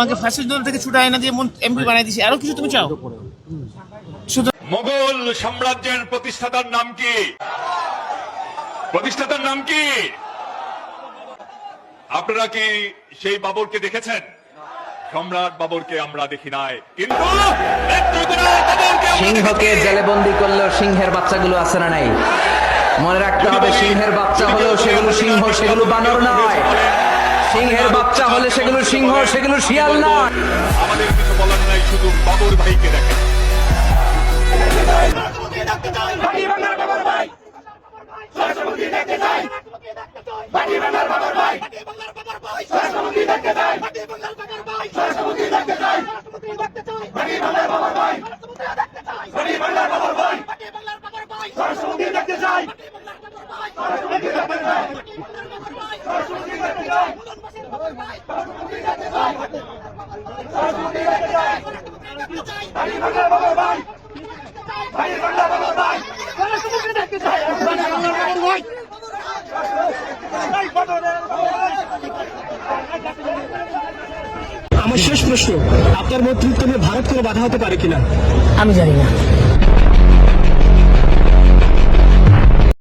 আমাকে ফ্যাসিস্ট দল থেকে ছুটায় না দিয়ে এমপি বানাই দিছে, আরো কিছু তুমি চাও? মোগল সাম্রাজ্যের প্রতিষ্ঠাতার নাম কি? প্রতিষ্ঠাতার নাম কি? আপনারা কি সেই বাবরকে দেখেছেন? সম্রাট বাবরকে আমরা দেখি নাই, কিন্তু সিংহকে জেলে বন্দি করলেও সিংহের বাচ্চাগুলো আছে না নাই? মনে রাখতে হবে, সিংহের বাচ্চা হলেও সেগুলো সিংহ, সেগুলো বানর নয়। সিংহের বাচ্চা হলে সেগুলো সিংহ, সেগুলো শিয়াল নয়। আমাদের কিছু বলার নাই, শুধু বাবর ভাইকে দেখেন। আমার শেষ প্রশ্ন, আপনার মন্ত্রিত্ব নিয়ে ভারত কোনো বাধা হতে পারে কিনা? আমি জানি না।